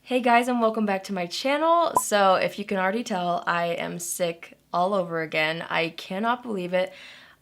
Hey guys, and welcome back to my channel. So if you can already tell, I am sick all over again. I cannot believe it.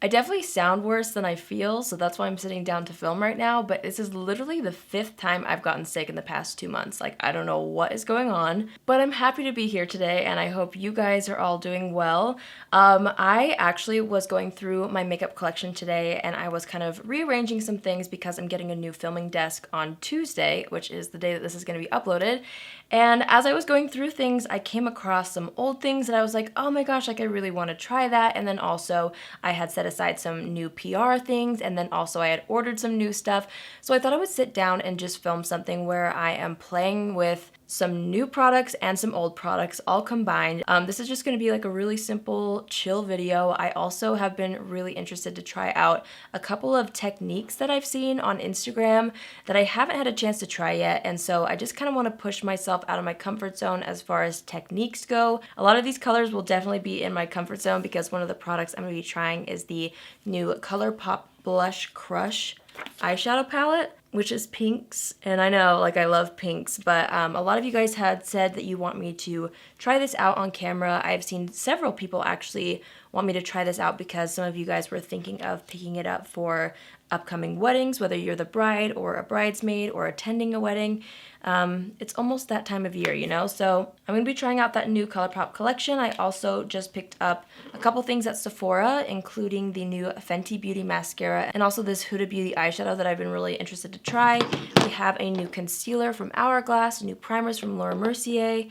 I definitely sound worse than I feel, so that's why I'm sitting down to film right now, but this is literally the 5th time I've gotten sick in the past 2 months. Like, I don't know what is going on, but I'm happy to be here today, and I hope you guys are all doing well. I actually was going through my makeup collection today, and I was kind of rearranging some things because I'm getting a new filming desk on Tuesday, which is the day that this is going to be uploaded. And as I was going through things, I came across some old things that I was like, oh my gosh, like I really want to try that. And then also I had set aside some new PR things, and then also I had ordered some new stuff. So I thought I would sit down and just film something where I am playing with some new products and some old products all combined. This is just going to be like a really simple, chill video. I also have been really interested to try out a couple of techniques that I've seen on Instagram that I haven't had a chance to try yet, and so I just kind of want to push myself out of my comfort zone as far as techniques go. A lot of these colors will definitely be in my comfort zone because one of the products I'm going to be trying is the new ColourPop Blush Crush eyeshadow palette, which is pinks. And I know, like, I love pinks, but a lot of you guys had said that you want me to try this out on camera. I've seen several people actually want me to try this out because some of you guys were thinking of picking it up for upcoming weddings, whether you're the bride or a bridesmaid or attending a wedding. It's almost that time of year, you know? So I'm going to be trying out that new ColourPop collection. I also just picked up a couple things at Sephora, including the new Fenty Beauty mascara and also this Huda Beauty eyeshadow that I've been really interested to try. We have a new concealer from Hourglass, new primers from Laura Mercier,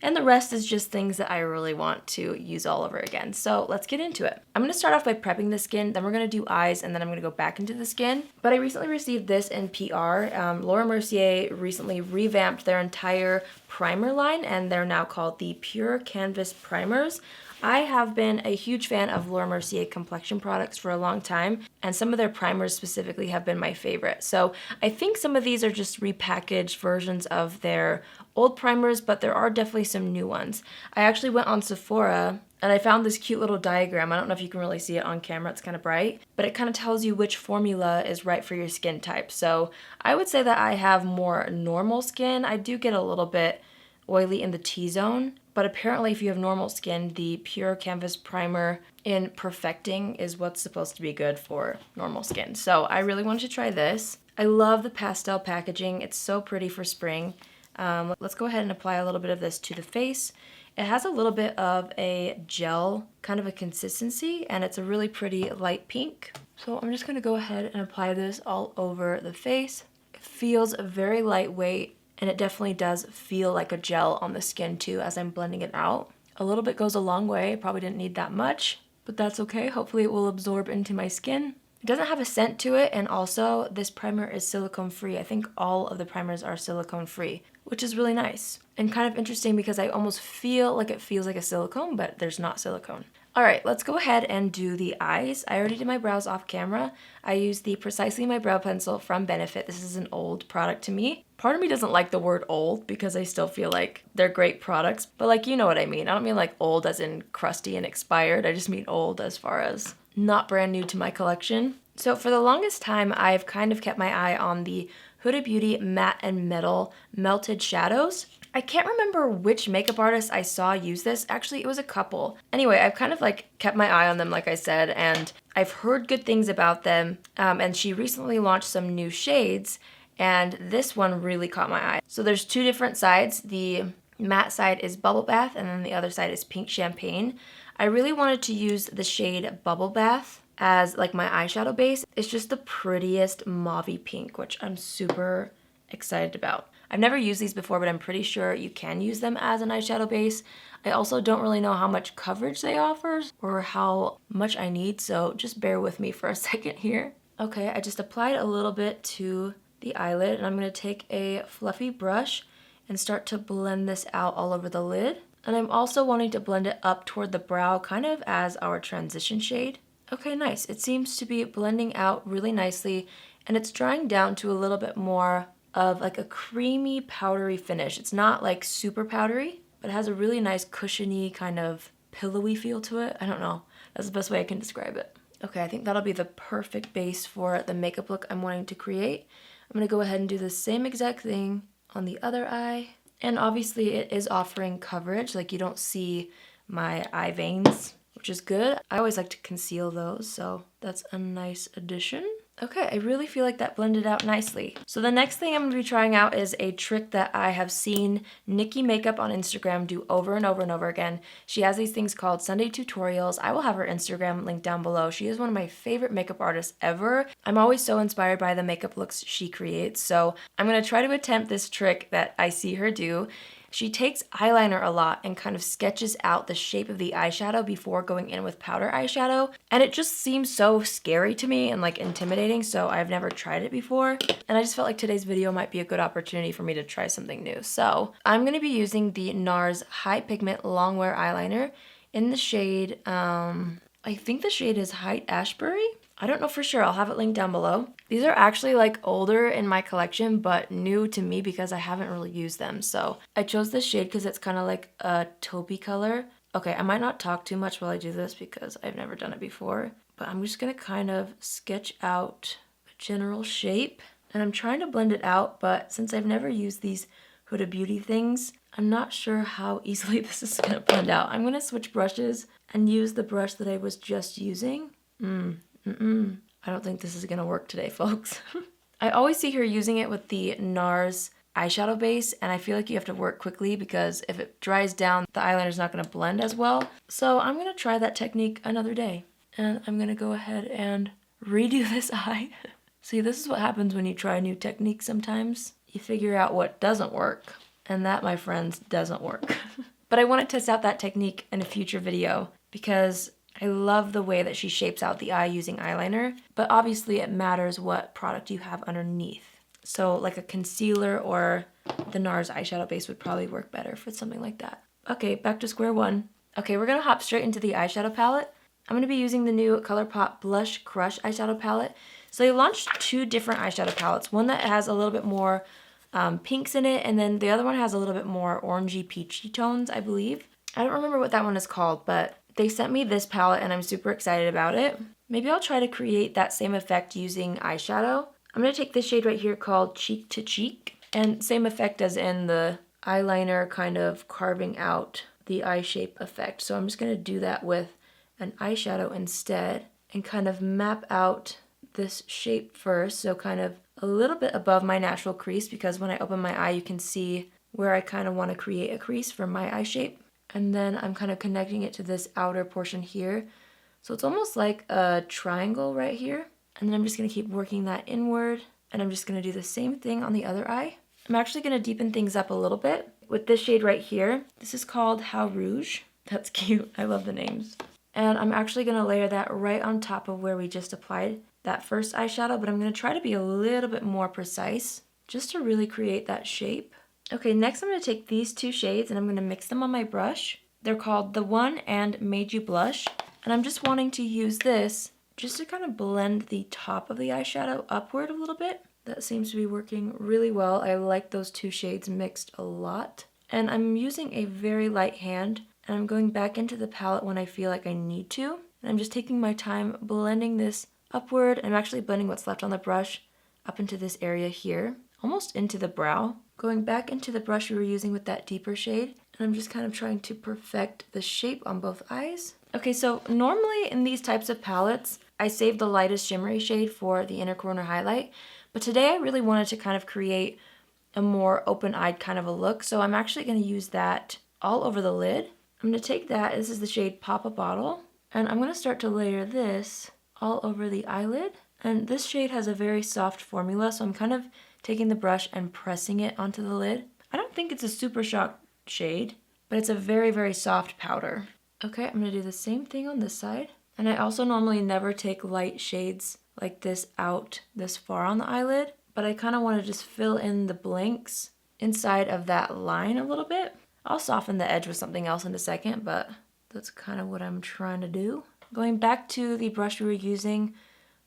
and the rest is just things that I really want to use all over again. So let's get into it. I'm gonna start off by prepping the skin, then we're gonna do eyes, and then I'm gonna go back into the skin. But I recently received this in PR. Laura Mercier recently revamped their entire primer line, and they're now called the Pure Canvas Primers. I have been a huge fan of Laura Mercier complexion products for a long time, and some of their primers specifically have been my favorite. So I think some of these are just repackaged versions of their old primers, but there are definitely some new ones. I actually went on Sephora and I found this cute little diagram. I don't know if you can really see it on camera, it's kind of bright, but it kind of tells you which formula is right for your skin type. So I would say that I have more normal skin. I do get a little bit oily in the T-zone, but apparently if you have normal skin, the Pure Canvas Primer in Perfecting is what's supposed to be good for normal skin. So I really wanted to try this. I love the pastel packaging. It's so pretty for spring. Let's go ahead and apply a little bit of this to the face. It has a little bit of a gel kind of a consistency, and it's a really pretty light pink. So I'm just gonna go ahead and apply this all over the face. It feels very lightweight, and it definitely does feel like a gel on the skin too as I'm blending it out. A little bit goes a long way. Probably didn't need that much, but that's okay. Hopefully it will absorb into my skin. It doesn't have a scent to it, and also this primer is silicone free. I think all of the primers are silicone free, which is really nice and kind of interesting because I almost feel like it feels like a silicone, but there's not silicone. All right, let's go ahead and do the eyes. I already did my brows off camera. I used the Precisely My Brow Pencil from Benefit. This is an old product to me. Part of me doesn't like the word old because I still feel like they're great products, but like, you know what I mean. I don't mean like old as in crusty and expired. I just mean old as far as not brand new to my collection. So for the longest time, I've kind of kept my eye on the Huda Beauty Matte and Metal Melted Shadows. I can't remember which makeup artist I saw use this. Actually, it was a couple. Anyway, I've kind of like kept my eye on them, like I said, and I've heard good things about them. And she recently launched some new shades, and this one really caught my eye. So there's two different sides. The matte side is Bubble Bath, and then the other side is Pink Champagne. I really wanted to use the shade Bubble Bath as like my eyeshadow base. It's just the prettiest mauve-y pink, which I'm super excited about. I've never used these before, but I'm pretty sure you can use them as an eyeshadow base. I also don't really know how much coverage they offer or how much I need, so just bear with me for a second here. Okay, I just applied a little bit to the eyelid, and I'm gonna take a fluffy brush and start to blend this out all over the lid. And I'm also wanting to blend it up toward the brow, kind of as our transition shade. Okay, nice. It seems to be blending out really nicely, and it's drying down to a little bit more of like a creamy, powdery finish. It's not like super powdery, but it has a really nice cushiony kind of pillowy feel to it. I don't know. That's the best way I can describe it. Okay, I think that'll be the perfect base for the makeup look I'm wanting to create. I'm gonna go ahead and do the same exact thing on the other eye. And obviously it is offering coverage, like you don't see my eye veins, which is good. I always like to conceal those, so that's a nice addition. Okay, I really feel like that blended out nicely. So the next thing I'm going to be trying out is a trick that I have seen Nikki Makeup on Instagram do over and over and over again. She has these things called Sunday tutorials. I will have her Instagram linked down below. She is one of my favorite makeup artists ever. I'm always so inspired by the makeup looks she creates. So I'm going to try to attempt this trick that I see her do. She takes eyeliner a lot and kind of sketches out the shape of the eyeshadow before going in with powder eyeshadow. And it just seems so scary to me and like intimidating, so I've never tried it before. And I just felt like today's video might be a good opportunity for me to try something new. So I'm going to be using the NARS High Pigment Longwear Eyeliner in the shade, I think the shade is Height Ashbury. I don't know for sure. I'll have it linked down below. These are actually like older in my collection, but new to me because I haven't really used them. So I chose this shade because it's kind of like a taupey color. Okay, I might not talk too much while I do this because I've never done it before, but I'm just gonna kind of sketch out a general shape. And I'm trying to blend it out, but since I've never used these Huda Beauty things, I'm not sure how easily this is gonna blend out. I'm gonna switch brushes and use the brush that I was just using. I don't think this is gonna work today, folks. I always see her using it with the NARS eyeshadow base, and I feel like you have to work quickly because if it dries down, the eyeliner's not gonna blend as well. So I'm gonna try that technique another day. And I'm gonna go ahead and redo this eye. See, this is what happens when you try a new technique sometimes. You figure out what doesn't work, and that, my friends, doesn't work. But I want to test out that technique in a future video because I love the way that she shapes out the eye using eyeliner, but obviously it matters what product you have underneath. So like a concealer or the NARS eyeshadow base would probably work better for something like that. Okay, back to square one. Okay, we're gonna hop straight into the eyeshadow palette. I'm gonna be using the new ColourPop Blush Crush eyeshadow palette. So they launched two different eyeshadow palettes. One that has a little bit more pinks in it, and then the other one has a little bit more orangey peachy tones, I believe. I don't remember what that one is called, but they sent me this palette and I'm super excited about it. Maybe I'll try to create that same effect using eyeshadow. I'm going to take this shade right here called Cheek to Cheek, and same effect as in the eyeliner, kind of carving out the eye shape effect. So I'm just going to do that with an eyeshadow instead and kind of map out this shape first. So kind of a little bit above my natural crease, because when I open my eye you can see where I kind of want to create a crease for my eye shape. And then I'm kind of connecting it to this outer portion here. So it's almost like a triangle right here. And then I'm just going to keep working that inward. And I'm just going to do the same thing on the other eye. I'm actually going to deepen things up a little bit with this shade right here. This is called How Rouge. That's cute. I love the names. And I'm actually going to layer that right on top of where we just applied that first eyeshadow. But I'm going to try to be a little bit more precise just to really create that shape. Okay, next I'm going to take these two shades and I'm going to mix them on my brush. They're called The One and Made You Blush. And I'm just wanting to use this just to kind of blend the top of the eyeshadow upward a little bit. That seems to be working really well. I like those two shades mixed a lot. And I'm using a very light hand, and I'm going back into the palette when I feel like I need to. And I'm just taking my time blending this upward. I'm actually blending what's left on the brush up into this area here, almost into the brow. Going back into the brush we were using with that deeper shade, and I'm just kind of trying to perfect the shape on both eyes. Okay, so normally in these types of palettes, I save the lightest shimmery shade for the inner corner highlight, but today I really wanted to kind of create a more open-eyed kind of a look, so I'm actually going to use that all over the lid. I'm going to take that, this is the shade Pop a Bottle, and I'm going to start to layer this all over the eyelid. And this shade has a very soft formula, so I'm kind of taking the brush and pressing it onto the lid. I don't think it's a super shock shade, but it's a very, very soft powder. Okay, I'm gonna do the same thing on this side. And I also normally never take light shades like this out this far on the eyelid, but I kind of want to just fill in the blanks inside of that line a little bit. I'll soften the edge with something else in a second, but that's kind of what I'm trying to do. Going back to the brush we were using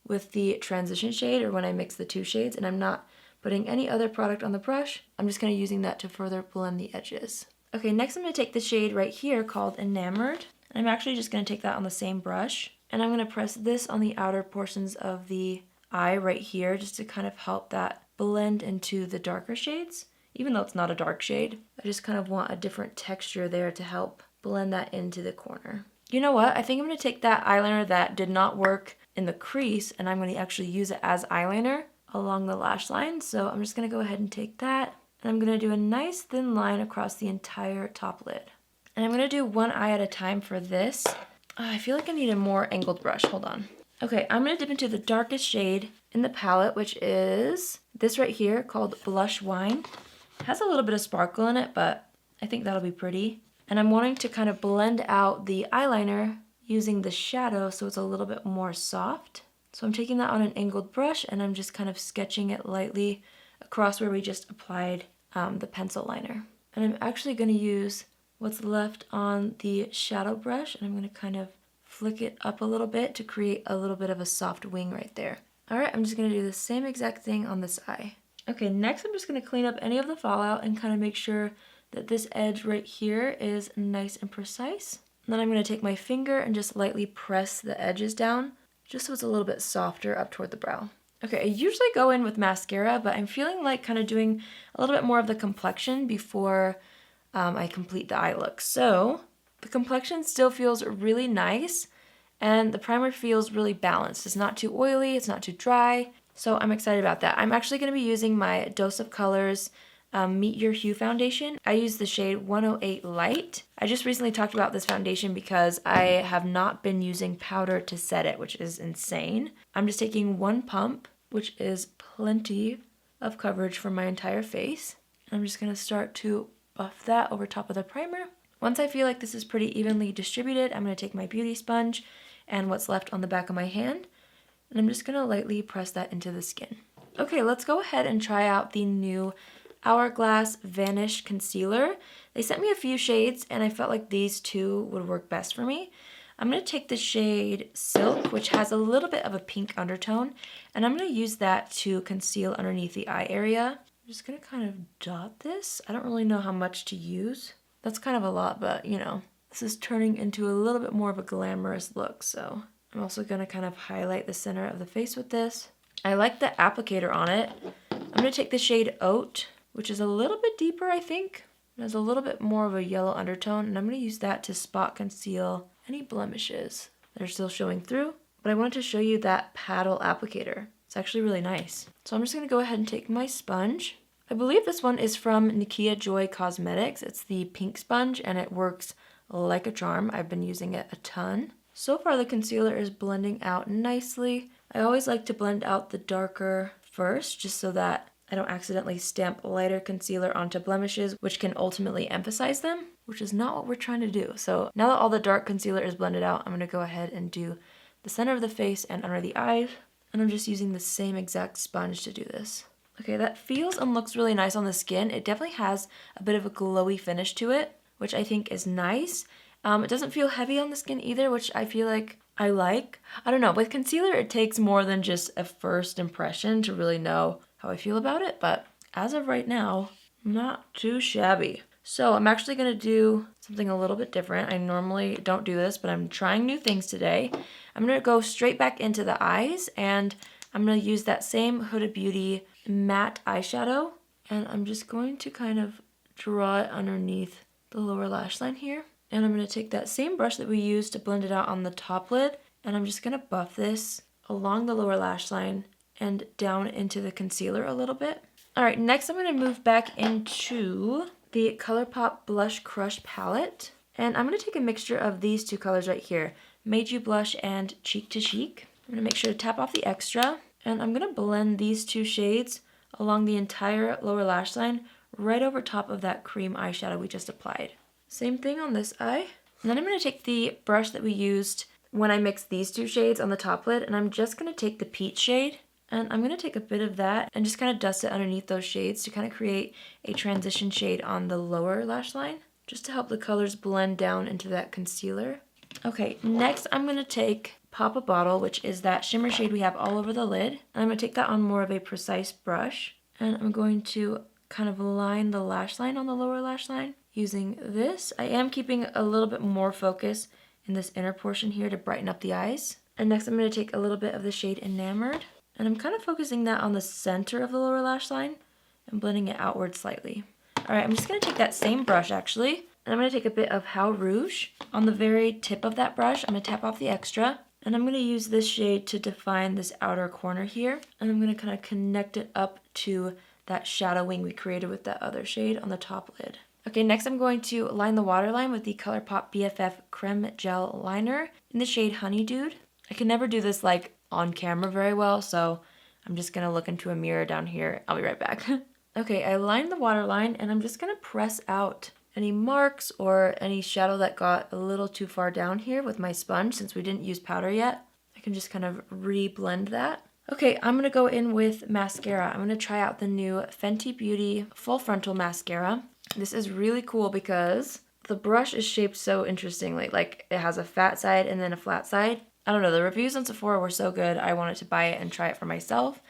with the transition shade, or when I mix the two shades, and I'm not putting any other product on the brush, I'm just going to be using that to further blend the edges. Okay, next I'm going to take the shade right here called Enamored. And I'm actually just going to take that on the same brush, and I'm going to press this on the outer portions of the eye right here just to kind of help that blend into the darker shades. even though it's not a dark shade. I just kind of want a different texture there to help blend that into the corner. You know what? I think I'm going to take that eyeliner that did not work in the crease, and I'm going to actually use it as eyeliner along the lash line. So I'm just going to go ahead and take that, and I'm going to do a nice thin line across the entire top lid. And I'm going to do one eye at a time for this. I feel like I need a more angled brush. Hold on. Okay, I'm going to dip into the darkest shade in the palette, which is this right here called Blush Wine. It has a little bit of sparkle in it, but I think that'll be pretty. And I'm wanting to kind of blend out the eyeliner using the shadow so it's a little bit more soft. So I'm taking that on an angled brush and I'm just kind of sketching it lightly across where we just applied the pencil liner. And I'm actually going to use what's left on the shadow brush, and I'm going to kind of flick it up a little bit to create a little bit of a soft wing right there. Alright, I'm just going to do the same exact thing on this eye. Okay, next I'm just going to clean up any of the fallout and kind of make sure that this edge right here is nice and precise. And then I'm going to take my finger and just lightly press the edges down, just so it's a little bit softer up toward the brow. Okay, I usually go in with mascara, but I'm feeling like kind of doing a little bit more of the complexion before I complete the eye look. So the complexion still feels really nice, and the primer feels really balanced. It's not too oily, it's not too dry, so I'm excited about that. I'm actually going to be using my Dose of Colors Meet Your Hue foundation. I use the shade 108 Light. I just recently talked about this foundation because I have not been using powder to set it, which is insane. I'm just taking one pump, which is plenty of coverage for my entire face. I'm just going to start to buff that over top of the primer. Once I feel like this is pretty evenly distributed, I'm going to take my beauty sponge and what's left on the back of my hand, and I'm just going to lightly press that into the skin. Okay, let's go ahead and try out the new Hourglass Vanish Concealer. They sent me a few shades, and I felt like these two would work best for me. I'm going to take the shade Silk, which has a little bit of a pink undertone, and I'm going to use that to conceal underneath the eye area. I'm just going to kind of dot this. I don't really know how much to use. That's kind of a lot, but you know, this is turning into a little bit more of a glamorous look, so I'm also going to kind of highlight the center of the face with this. I like the applicator on it. I'm going to take the shade Oat, which is a little bit deeper, I think. It has a little bit more of a yellow undertone, and I'm going to use that to spot conceal any blemishes that are still showing through. But I wanted to show you that paddle applicator. It's actually really nice. So I'm just going to go ahead and take my sponge. I believe this one is from Nikia Joy Cosmetics. It's the pink sponge, and it works like a charm. I've been using it a ton. So far the concealer is blending out nicely. I always like to blend out the darker first, just so that I don't accidentally stamp lighter concealer onto blemishes, which can ultimately emphasize them, which is not what we're trying to do. So now that all the dark concealer is blended out, I'm going to go ahead and do the center of the face and under the eyes. And I'm just using the same exact sponge to do this. Okay, that feels and looks really nice on the skin. It definitely has a bit of a glowy finish to it, which I think is nice. It doesn't feel heavy on the skin either, which I feel like I like. I don't know, with concealer it takes more than just a first impression to really know how I feel about it, but as of right now, not too shabby. So I'm actually going to do something a little bit different. I normally don't do this, but I'm trying new things today. I'm going to go straight back into the eyes, and I'm going to use that same Huda Beauty matte eyeshadow, and I'm just going to kind of draw it underneath the lower lash line here. And I'm going to take that same brush that we used to blend it out on the top lid, and I'm just going to buff this along the lower lash line and down into the concealer a little bit. Alright, next I'm going to move back into the ColourPop Blush Crush palette. And I'm going to take a mixture of these two colors right here, Made You Blush and Cheek to Chic. I'm going to make sure to tap off the extra, and I'm going to blend these two shades along the entire lower lash line right over top of that cream eyeshadow we just applied. Same thing on this eye. And then I'm going to take the brush that we used when I mixed these two shades on the top lid, and I'm just going to take the peach shade, and I'm going to take a bit of that and just kind of dust it underneath those shades to kind of create a transition shade on the lower lash line, just to help the colors blend down into that concealer. Okay, next I'm going to take Pop a Bottle, which is that shimmer shade we have all over the lid, and I'm going to take that on more of a precise brush, and I'm going to kind of line the lash line on the lower lash line using this. I am keeping a little bit more focus in this inner portion here to brighten up the eyes. And next I'm going to take a little bit of the shade Enamored, and I'm kind of focusing that on the center of the lower lash line and blending it outward slightly. All right, I'm just gonna take that same brush actually, and I'm gonna take a bit of How Rouge. On the very tip of that brush, I'm gonna tap off the extra, and I'm gonna use this shade to define this outer corner here, and I'm gonna kind of connect it up to that shadowing we created with that other shade on the top lid. Okay, next I'm going to line the waterline with the ColourPop BFF Creme Gel Liner in the shade Honey Dude. I can never do this like on camera very well, so I'm just gonna look into a mirror down here. I'll be right back. Okay, I lined the waterline and I'm just gonna press out any marks or any shadow that got a little too far down here with my sponge since we didn't use powder yet. I can just kind of re-blend that. Okay, I'm gonna go in with mascara. I'm gonna try out the new Fenty Beauty Full Frontal Mascara. This is really cool because the brush is shaped so interestingly. Like it has a fat side and then a flat side. I don't know, the reviews on Sephora were so good, I wanted to buy it and try it for myself.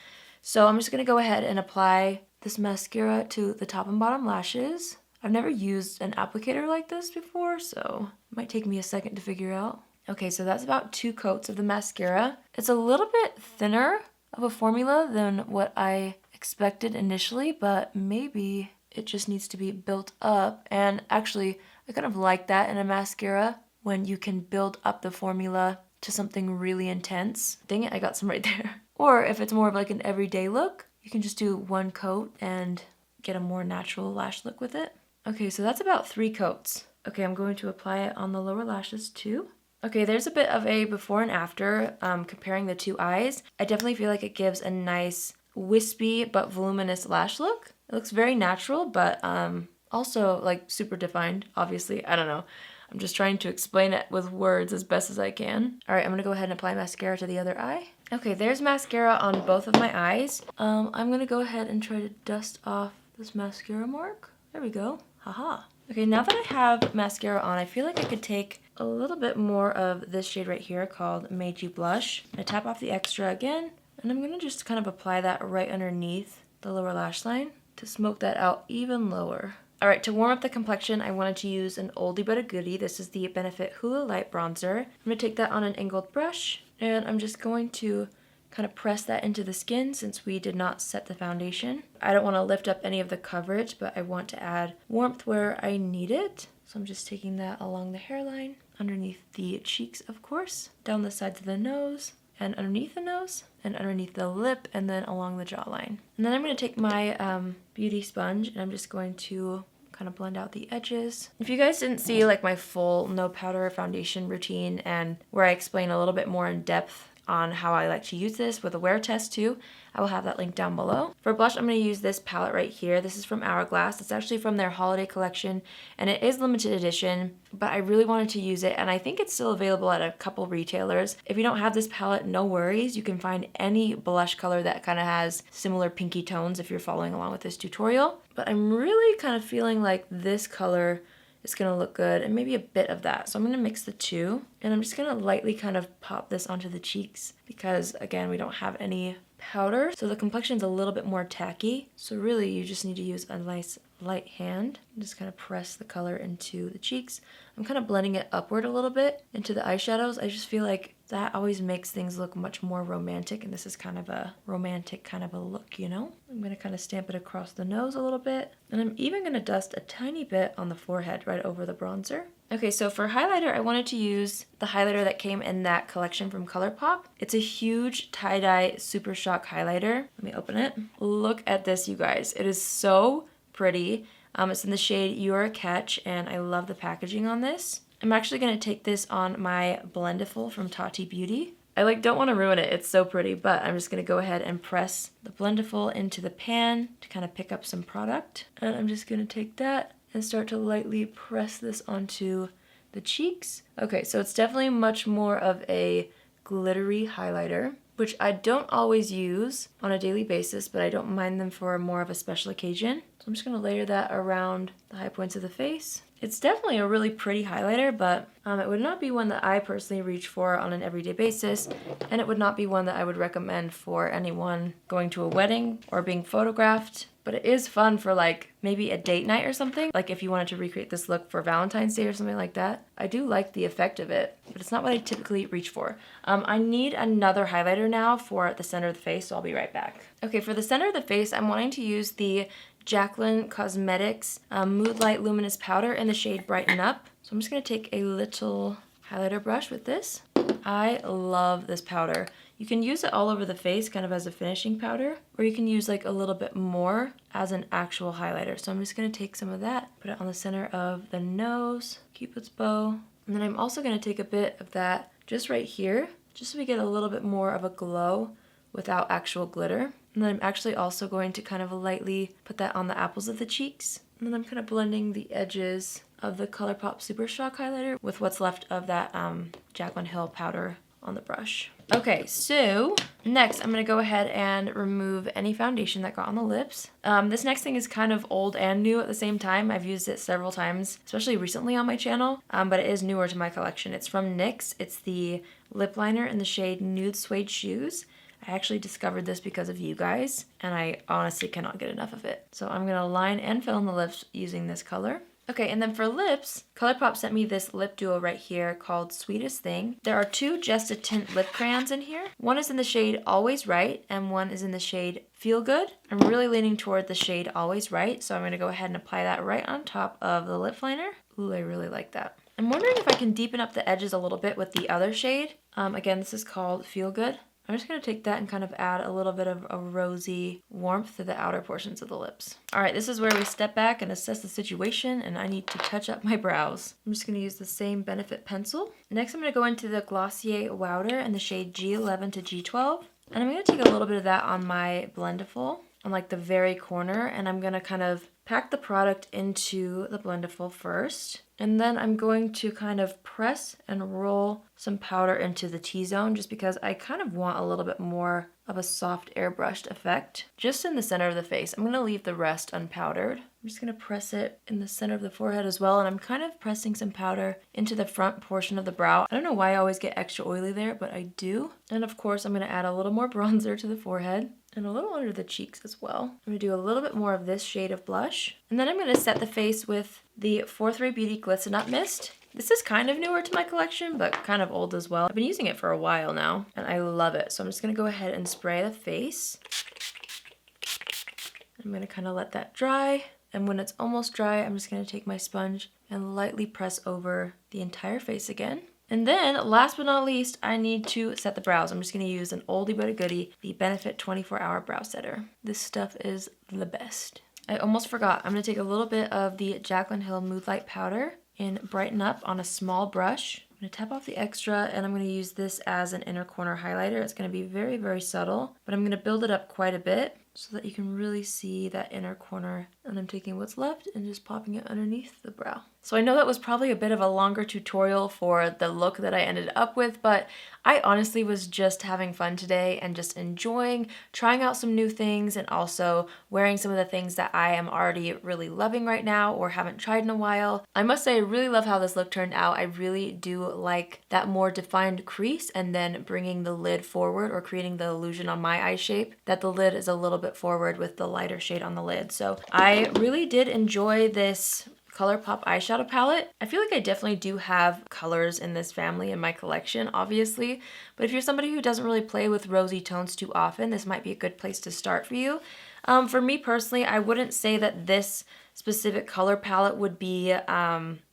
So I'm just gonna go ahead and apply this mascara to the top and bottom lashes. I've never used an applicator like this before, so it might take me a second to figure out. Okay, so that's about 2 coats of the mascara. It's a little bit thinner of a formula than what I expected initially, but maybe it just needs to be built up. And actually, I kind of like that in a mascara when you can build up the formula to something really intense. Dang it, I got some right there. Or if it's more of like an everyday look, you can just do 1 coat and get a more natural lash look with it. Okay, so that's about 3 coats. Okay, I'm going to apply it on the lower lashes too. Okay, there's a bit of a before and after comparing the 2 eyes. I definitely feel like it gives a nice wispy but voluminous lash look. It looks very natural, but also like super defined, obviously. I don't know. I'm just trying to explain it with words as best as I can. All right, I'm gonna go ahead and apply mascara to the other eye. Okay, there's mascara on both of my eyes. I'm gonna go ahead and try to dust off this mascara mark. There we go, haha. Okay, now that I have mascara on, I feel like I could take a little bit more of this shade right here called Meiji Blush. I tap off the extra again, and I'm gonna just kind of apply that right underneath the lower lash line to smoke that out even lower. All right, to warm up the complexion, I wanted to use an oldie but a goodie. This is the Benefit Hoola Light Bronzer. I'm gonna take that on an angled brush, and I'm just going to kind of press that into the skin since we did not set the foundation. I don't want to lift up any of the coverage, but I want to add warmth where I need it. So I'm just taking that along the hairline, underneath the cheeks, of course, down the sides of the nose, and underneath the nose, and underneath the lip, and then along the jawline. And then I'm going to take my beauty sponge, and I'm just going to kind of blend out the edges. If you guys didn't see like my full no powder foundation routine and where I explain a little bit more in depth on how I like to use this with a wear test too, I will have that link down below. For blush, I'm going to use this palette right here. This is from Hourglass. It's actually from their holiday collection, and it is limited edition, but I really wanted to use it, and I think it's still available at a couple retailers. If you don't have this palette, no worries. You can find any blush color that kind of has similar pinky tones if you're following along with this tutorial. But I'm really kind of feeling like this color is gonna look good, and maybe a bit of that. So I'm gonna mix the two, and I'm just gonna lightly kind of pop this onto the cheeks because, again, we don't have any powder, so the complexion's a little bit more tacky. So really, you just need to use a nice light hand and just kind of press the color into the cheeks. I'm kind of blending it upward a little bit into the eyeshadows. I just feel like that always makes things look much more romantic, and this is kind of a romantic kind of a look, you know? I'm gonna kind of stamp it across the nose a little bit, and I'm even gonna dust a tiny bit on the forehead right over the bronzer. Okay, so for highlighter, I wanted to use the highlighter that came in that collection from ColourPop. It's a huge tie-dye Super Shock highlighter. Let me open it. Look at this, you guys. It is so pretty. It's in the shade You're a Catch, and I love the packaging on this. I'm actually going to take this on my Blendiful from Tati Beauty. I don't want to ruin it, it's so pretty, but I'm just going to go ahead and press the Blendiful into the pan to kind of pick up some product. And I'm just going to take that and start to lightly press this onto the cheeks. Okay, so it's definitely much more of a glittery highlighter, which I don't always use on a daily basis, but I don't mind them for more of a special occasion. So I'm just gonna layer that around the high points of the face. It's definitely a really pretty highlighter, but it would not be one that I personally reach for on an everyday basis, and it would not be one that I would recommend for anyone going to a wedding or being photographed. But it is fun for like maybe a date night or something. Like if you wanted to recreate this look for Valentine's Day or something like that. I do like the effect of it, but it's not what I typically reach for. I need another highlighter now for the center of the face, so I'll be right back. Okay, for the center of the face, I'm wanting to use the Jaclyn Cosmetics Mood Light Luminous Powder in the shade Brighten Up. So I'm just gonna take a little highlighter brush with this. I love this powder. You can use it all over the face kind of as a finishing powder, or you can use like a little bit more as an actual highlighter. So I'm just gonna take some of that, put it on the center of the nose, Cupid's bow, and then I'm also gonna take a bit of that just right here, just so we get a little bit more of a glow without actual glitter. And then I'm actually also going to kind of lightly put that on the apples of the cheeks. And then I'm kind of blending the edges of the ColourPop Super Shock highlighter with what's left of that Jaclyn Hill powder on the brush. Okay, so next I'm gonna go ahead and remove any foundation that got on the lips. This next thing is kind of old and new at the same time. I've used it several times, especially recently on my channel, but it is newer to my collection. It's from NYX. It's the lip liner in the shade Nude Suede Shoes. I actually discovered this because of you guys, and I honestly cannot get enough of it. So I'm gonna line and fill in the lips using this color. Okay, and then for lips, ColourPop sent me this lip duo right here called Sweetest Thing. There are two Just a Tint lip crayons in here. One is in the shade Always Right, and one is in the shade Feel Good. I'm really leaning toward the shade Always Right, so I'm gonna go ahead and apply that right on top of the lip liner. Ooh, I really like that. I'm wondering if I can deepen up the edges a little bit with the other shade. Again, this is called Feel Good. I'm just going to take that and kind of add a little bit of a rosy warmth to the outer portions of the lips. All right, this is where we step back and assess the situation, and I need to touch up my brows. I'm just going to use the same Benefit pencil. Next, I'm going to go into the Glossier Wowder in the shade G11 to G12, and I'm going to take a little bit of that on my Blendiful, on like the very corner, and I'm going to kind of pack the product into the Blendiful first. And then I'm going to kind of press and roll some powder into the T-zone just because I kind of want a little bit more of a soft airbrushed effect. Just in the center of the face. I'm going to leave the rest unpowdered. I'm just going to press it in the center of the forehead as well, and I'm kind of pressing some powder into the front portion of the brow. I don't know why I always get extra oily there, but I do. And of course I'm going to add a little more bronzer to the forehead. And a little under the cheeks as well. I'm going to do a little bit more of this shade of blush. And then I'm going to set the face with the Fourth Ray Beauty Glisten Up Mist. This is kind of newer to my collection, but kind of old as well. I've been using it for a while now, and I love it. So I'm just going to go ahead and spray the face. I'm going to kind of let that dry. And when it's almost dry, I'm just going to take my sponge and lightly press over the entire face again. And then, last but not least, I need to set the brows. I'm just going to use an oldie but a goodie, the Benefit 24-Hour Brow Setter. This stuff is the best. I almost forgot. I'm going to take a little bit of the Jaclyn Hill Mood Light Powder and Brighten Up on a small brush. I'm going to tap off the extra, and I'm going to use this as an inner corner highlighter. It's going to be very, very subtle, but I'm going to build it up quite a bit so that you can really see that inner corner. And I'm taking what's left and just popping it underneath the brow. So I know that was probably a bit of a longer tutorial for the look that I ended up with, but I honestly was just having fun today and just enjoying trying out some new things and also wearing some of the things that I am already really loving right now or haven't tried in a while. I must say I really love how this look turned out. I really do like that more defined crease and then bringing the lid forward or creating the illusion on my eye shape that the lid is a little bit forward with the lighter shade on the lid. So I really did enjoy this ColourPop eyeshadow palette. I feel like I definitely do have colors in this family in my collection, obviously, but if you're somebody who doesn't really play with rosy tones too often, this might be a good place to start for you. For me personally, I wouldn't say that this specific color palette would be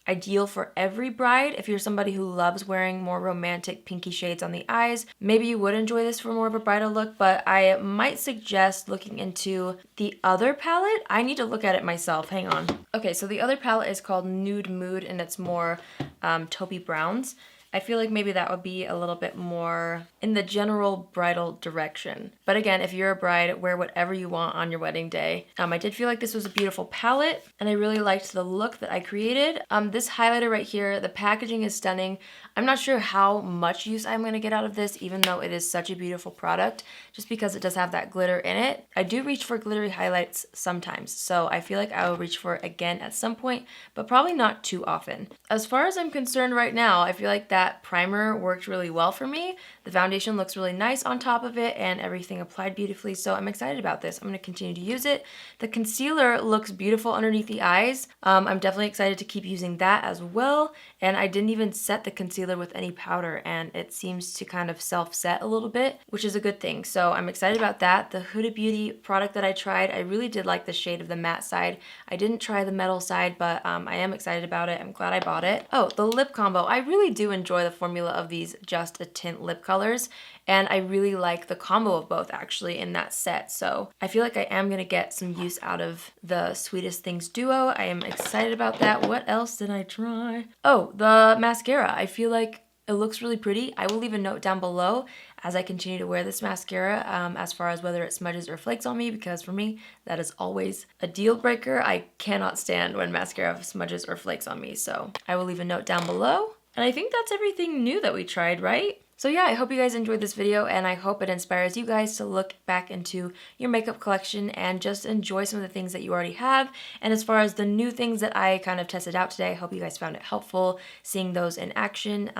ideal for every bride. If you're somebody who loves wearing more romantic pinky shades on the eyes, maybe you would enjoy this for more of a bridal look, but I might suggest looking into the other palette. I need to look at it myself, hang on. Okay, so the other palette is called Nude Mood, and it's more taupey browns. I feel like maybe that would be a little bit more in the general bridal direction. But again, if you're a bride, wear whatever you want on your wedding day. I did feel like this was a beautiful palette, and I really liked the look that I created. This highlighter right here, the packaging is stunning. I'm not sure how much use I'm going to get out of this, even though it is such a beautiful product, just because it does have that glitter in it. I do reach for glittery highlights sometimes, so I feel like I will reach for it again at some point, but probably not too often. As far as I'm concerned right now, I feel like that primer worked really well for me. The foundation looks really nice on top of it, and everything applied beautifully, so I'm excited about this. I'm going to continue to use it. The concealer looks beautiful underneath the eyes. I'm definitely excited to keep using that as well, and I didn't even set the concealer with any powder, and it seems to kind of self-set a little bit, which is a good thing. So I'm excited about that. The Huda Beauty product that I tried, I really did like the shade of the matte side. I didn't try the metal side, but I am excited about it. I'm glad I bought it. Oh, the lip combo. I really do enjoy the formula of these Just a Tint lip colors, and I really like the combo of both actually in that set. So I feel like I am gonna get some use out of the Sweetest Things duo. I am excited about that. What else did I try? Oh, the mascara. I feel like it looks really pretty. I will leave a note down below as I continue to wear this mascara as far as whether it smudges or flakes on me, because for me, that is always a deal breaker. I cannot stand when mascara smudges or flakes on me, so I will leave a note down below. And I think that's everything new that we tried, right? So yeah, I hope you guys enjoyed this video, and I hope it inspires you guys to look back into your makeup collection and just enjoy some of the things that you already have. And as far as the new things that I kind of tested out today, I hope you guys found it helpful seeing those in action.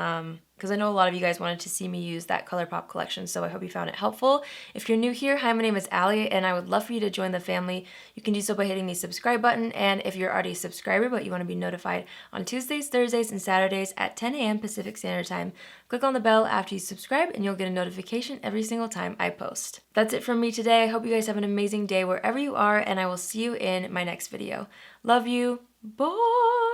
Because I know a lot of you guys wanted to see me use that ColourPop collection, so I hope you found it helpful. If you're new here, hi, my name is Allie, and I would love for you to join the family. You can do so by hitting the subscribe button, and if you're already a subscriber but you want to be notified on Tuesdays, Thursdays, and Saturdays at 10 a.m. Pacific Standard Time, click on the bell after you subscribe, and you'll get a notification every single time I post. That's it from me today. I hope you guys have an amazing day wherever you are, and I will see you in my next video. Love you. Bye!